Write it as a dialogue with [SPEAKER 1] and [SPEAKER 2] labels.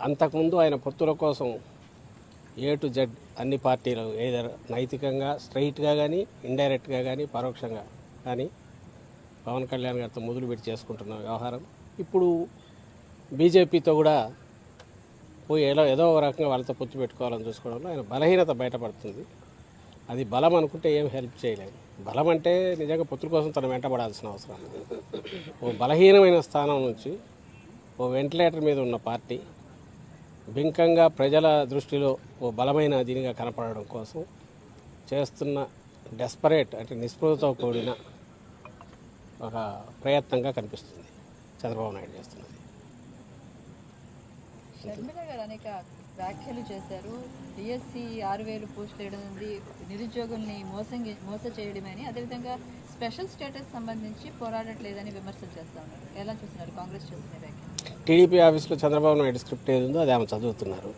[SPEAKER 1] అంతకుముందు ఆయన పొత్తుల కోసం A to Z అన్ని పార్టీలు ఏదర్ నైతికంగా స్ట్రైట్గా కానీ ఇండైరెక్ట్గా కానీ పరోక్షంగా కానీ పవన్ కళ్యాణ్ గారితో మొదలుపెట్టి చేసుకుంటున్న వ్యవహారం ఇప్పుడు బీజేపీతో కూడా పోయి ఏదో ఒక రకంగా వాళ్ళతో పొత్తు పెట్టుకోవాలని చూసుకోవడంలో ఆయన బలహీనత బయటపడుతుంది. అది బలం అనుకుంటే ఏం హెల్ప్ చేయలేదు. బలం అంటే నిజంగా పొత్తుల కోసం తను వెంటబడాల్సిన అవసరం లేదు. ఓ బలహీనమైన స్థానం నుంచి ఓ వెంటిలేటర్ మీద ఉన్న పార్టీ బింకంగా ప్రజల దృష్టిలో ఓ బలమైన దీనిగా కనపడడం కోసం చేస్తున్న డెస్పరేట్ అంటే నిస్పృహతో కూడిన ఒక ప్రయత్నంగా కనిపిస్తుంది చంద్రబాబు నాయుడు చేస్తున్నది.
[SPEAKER 2] షర్మిల గారు అనేక వ్యాఖ్యలు చేశారు. డిఎస్సి 6,000 పోస్టులు వేయడం ఉంది, నిరుద్యోగుల్ని మోస చేయడమని, అదేవిధంగా స్పెషల్ స్టేటస్ సంబంధించి పోరాడట్లేదని విమర్శలు చేస్తూ ఉన్నారు. ఎలా చూస్తున్నారు కాంగ్రెస్ చేస్తున్న వ్యాఖ్యలు?
[SPEAKER 1] టీడీపీ ఆఫీస్లో చంద్రబాబు నాయుడు స్క్రిప్ట్ ఏది ఉందో అది ఆమె చదువుతున్నారు.